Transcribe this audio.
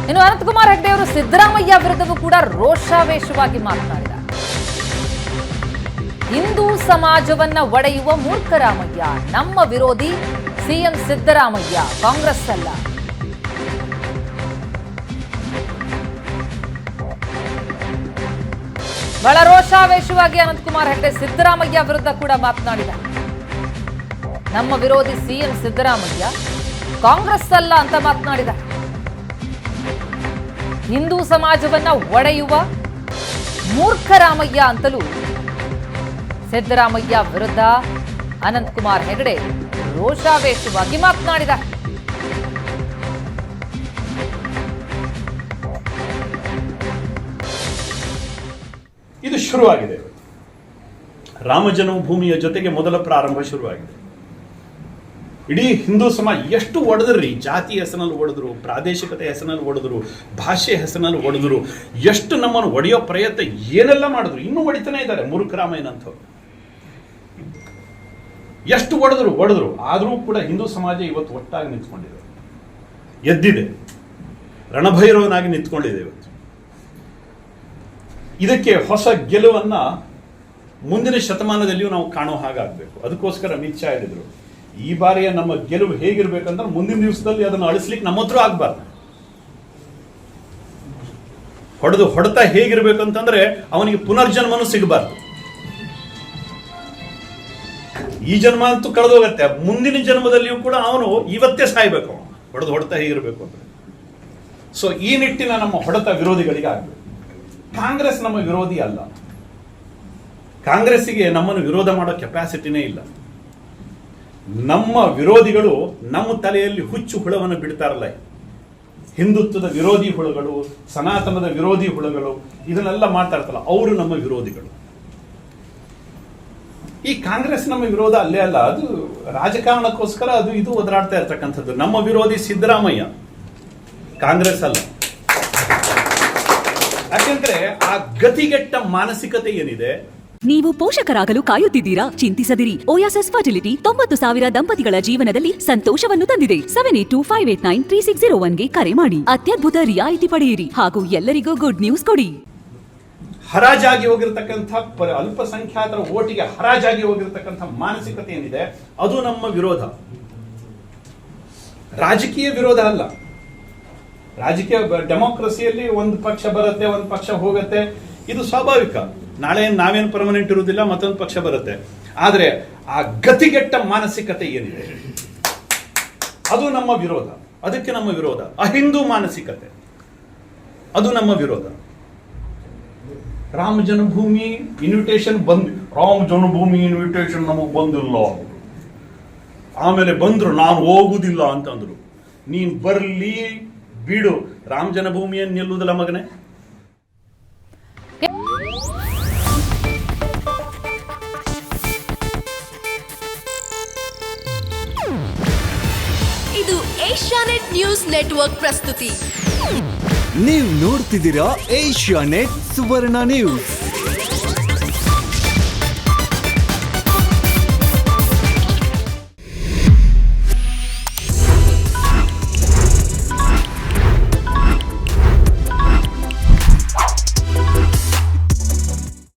ಇನ್ನು ಅನಂತಕುಮಾರ್ ಹೆಗಡೆ ಅವರು ಸಿದ್ದರಾಮಯ್ಯ ವಿರುದ್ಧವೂ ಕೂಡ ರೋಷಾವೇಶವಾಗಿ ಮಾತನಾಡಿದ್ದಾರೆ. ಹಿಂದೂ ಸಮಾಜವನ್ನ ಒಡೆಯುವ ಮೂರ್ಖರಾಮಯ್ಯ, ನಮ್ಮ ವಿರೋಧಿ ಸಿಎಂ ಸಿದ್ದರಾಮಯ್ಯ, ಕಾಂಗ್ರೆಸ್ ಅಲ್ಲ. ಬಹಳ ರೋಷಾವೇಶವಾಗಿ ಅನಂತಕುಮಾರ್ ಹೆಗಡೆ ಸಿದ್ದರಾಮಯ್ಯ ವಿರುದ್ಧ ಕೂಡ ಮಾತನಾಡಿದ್ದಾರೆ. ನಮ್ಮ ವಿರೋಧಿ ಸಿಎಂ ಸಿದ್ದರಾಮಯ್ಯ, ಕಾಂಗ್ರೆಸ್ ಅಲ್ಲ ಅಂತ ಮಾತನಾಡಿದ್ದಾರೆ. ಹಿಂದೂ ಸಮಾಜವನ್ನ ಒಡೆಯುವ ಮೂರ್ಖರಾಮಯ್ಯ ಅಂತಲೂ ಸಿದ್ದರಾಮಯ್ಯ ವಿರುದ್ಧ ಅನಂತಕುಮಾರ್ ಹೆಗಡೆ ರೋಷಾವೇಶವಾಗಿ ಮಾತನಾಡಿದ್ದಾರೆ. ಇದು ಶುರುವಾಗಿದೆ. ರಾಮ ಜನ್ಮಭೂಮಿಯ ಜೊತೆಗೆ ಮೊದಲ ಪ್ರಾರಂಭ ಶುರುವಾಗಿದೆ. ಇಡೀ ಹಿಂದೂ ಸಮಾಜ ಎಷ್ಟು ಒಡೆದ್ರಿ, ಜಾತಿ ಹೆಸರಿನಲ್ಲಿ ಒಡೆದ್ರು, ಪ್ರಾದೇಶಿಕತೆ ಹೆಸರಿನಲ್ಲಿ ಒಡೆದ್ರು, ಭಾಷೆ ಹೆಸರಿನಲ್ಲಿ ಒಡೆದ್ರು, ಎಷ್ಟು ನಮ್ಮನ್ನು ಒಡೆಯೋ ಪ್ರಯತ್ನ ಏನೆಲ್ಲ ಮಾಡಿದ್ರು, ಇನ್ನೂ ಹೊಡಿತಾನೆ ಇದ್ದಾರೆ ಮೂರ್ಖರಾಮಯ್ಯನಂಥವ್ರು. ಎಷ್ಟು ಒಡೆದ್ರು, ಆದರೂ ಕೂಡ ಹಿಂದೂ ಸಮಾಜ ಇವತ್ತು ಒಟ್ಟಾಗಿ ನಿಂತ್ಕೊಂಡಿದೆ, ಎದ್ದಿದೆ, ರಣಭೈರವನಾಗಿ ನಿಂತ್ಕೊಂಡಿದೆ. ಇವತ್ತು ಇದಕ್ಕೆ ಹೊಸ ಗೆಲುವನ್ನ ಮುಂದಿನ ಶತಮಾನದಲ್ಲಿಯೂ ನಾವು ಕಾಣೋ ಹಾಗಾಗಬೇಕು. ಅದಕ್ಕೋಸ್ಕರ ಅಮಿತ್ ಶಾ ಹೇಳಿದ್ರು, ಈ ಬಾರಿಯ ನಮ್ಮ ಗೆಲುವು ಹೇಗಿರ್ಬೇಕಂದ್ರೆ ಮುಂದಿನ ದಿವಸದಲ್ಲಿ ಅದನ್ನು ಅಳಿಸ್ಲಿಕ್ಕೆ ನಮ್ಮ ಹತ್ರ ಆಗ್ಬಾರ್ದು. ಹೊಡೆತ ಹೇಗಿರ್ಬೇಕಂತಂದ್ರೆ ಅವನಿಗೆ ಪುನರ್ಜನ್ಮನೂ ಸಿಗಬಾರ್ದು. ಈ ಜನ್ಮ ಅಂತೂ ಕಳೆದೋಗತ್ತೆ, ಮುಂದಿನ ಜನ್ಮದಲ್ಲಿಯೂ ಕೂಡ ಅವನು ಇವತ್ತೇ ಸಾಯ್ಬೇಕು. ಹೊಡೆತ ಹೇಗಿರ್ಬೇಕು ಅಂದ್ರೆ ಸೊ ಈ ನಿಟ್ಟಿನ ನಮ್ಮ ಹೊಡೆತ ವಿರೋಧಿಗಳಿಗೆ ಆಗ್ಬೇಕು. ಕಾಂಗ್ರೆಸ್ ನಮ್ಮ ವಿರೋಧಿ ಅಲ್ಲ. ಕಾಂಗ್ರೆಸ್ಸಿಗೆ ನಮ್ಮನ್ನು ವಿರೋಧ ಮಾಡೋ ಕೆಪಾಸಿಟಿನೇ ಇಲ್ಲ. ನಮ್ಮ ವಿರೋಧಿಗಳು ನಮ್ಮ ತಲೆಯಲ್ಲಿ ಹುಚ್ಚು ಹುಳವನ್ನು ಬಿಡ್ತಾರಲ್ಲ, ಹಿಂದುತ್ವದ ವಿರೋಧಿ ಹುಳುಗಳು, ಸನಾತನದ ವಿರೋಧಿ ಹುಳುಗಳು, ಇದನ್ನೆಲ್ಲ ಮಾತಾಡ್ತಲ್ಲ, ಅವರು ನಮ್ಮ ವಿರೋಧಿಗಳು. ಈ ಕಾಂಗ್ರೆಸ್ ನಮ್ಮ ವಿರೋಧ ಅಲ್ಲೇ ಅಲ್ಲ, ಅದು ರಾಜಕಾರಣಕ್ಕೋಸ್ಕರ ಅದು ಇದು ಒದರಾಡ್ತಾ ಇರ್ತಕ್ಕಂಥದ್ದು. ನಮ್ಮ ವಿರೋಧಿ ಸಿದ್ದರಾಮಯ್ಯ, ಕಾಂಗ್ರೆಸ್ ಅಲ್ಲ. ಯಾಕೆಂದ್ರೆ ಆ ಗತಿಗೆಟ್ಟ ಮಾನಸಿಕತೆ ಏನಿದೆ. ನೀವು ಪೋಷಕರಾಗಲು ಕಾಯುತ್ತಿದ್ದೀರಾ? ಚಿಂತಿಸದಿರಿ. ಓಯಾಸಿಸ್ ಫರ್ಟಿಲಿಟಿ 90,000 ದಂಪತಿಗಳ ಜೀವನದಲ್ಲಿ ಸಂತೋಷವನ್ನು ತಂದಿದೆ. 7825893601ಗೆ ಕರೆ ಮಾಡಿ. ಅತ್ಯದ್ಭುತ ರಿಯಾಯಿತಿ ಪಡೆಯಿರಿ ಹಾಗೂ ಎಲ್ಲರಿಗೂ ಗುಡ್ ನ್ಯೂಸ್ ಕೊಡಿ. ಹರಾಜಾಗಿ ಹೋಗಿರ್ತಕ್ಕಂಥ ಅಲ್ಪಸಂಖ್ಯಾತರ ಓಟಿಗೆ ಹರಾಜಾಗಿ ಹೋಗಿರ್ತಕ್ಕಂಥ ಮಾನಸಿಕತೆ ಏನಿದೆ, ಅದು ನಮ್ಮ ವಿರೋಧ. ರಾಜಕೀಯ ವಿರೋಧ ಅಲ್ಲ. ರಾಜಕೀಯ ಡೆಮೋಕ್ರಸಿಯಲ್ಲಿ ಒಂದು ಪಕ್ಷ ಬರುತ್ತೆ, ಒಂದು ಪಕ್ಷ ಹೋಗುತ್ತೆ, ಇದು ಸ್ವಾಭಾವಿಕ. ನಾಳೆ ನಾವೇನು ಪರ್ಮನೆಂಟ್ ಇರುವುದಿಲ್ಲ, ಮತ್ತೊಂದು ಪಕ್ಷ ಬರುತ್ತೆ. ಆದರೆ ಆ ಗತಿಗೆಟ್ಟ ಮಾನಸಿಕತೆ ಏನಿದೆ, ಅದು ನಮ್ಮ ವಿರೋಧ. ಅದಕ್ಕೆ ನಮ್ಮ ವಿರೋಧ. ಅಹಿಂದೂ ಮಾನಸಿಕತೆ, ಅದು ನಮ್ಮ ವಿರೋಧ. ರಾಮ ಜನ್ಮಭೂಮಿ ಇನ್ವಿಟೇಷನ್ ರಾಮ ಜನ್ಮಭೂಮಿ ಇನ್ವಿಟೇಷನ್ ನಮಗೆ ಬಂದಿಲ್ಲ. ಆಮೇಲೆ ಬಂದ್ರು, ನಾನು ಹೋಗುದಿಲ್ಲ ಅಂತಂದ್ರು. ನೀನ್ ಬರ್ಲಿ ಬಿಡು, ರಾಮ ಜನ್ಮಭೂಮಿಯನ್ನು ನಿಲ್ಲುವುದಿಲ್ಲ ಮಗನೇ. ಇದು ಏಷ್ಯಾನೆಟ್ ನ್ಯೂಸ್ ನೆಟ್ವರ್ಕ್ ಪ್ರಸ್ತುತಿ. ನೀವು ನೋಡ್ತಿದ್ದೀರಾ ಏಷ್ಯಾನೆಟ್ ಸುವರ್ಣ ನ್ಯೂಸ್.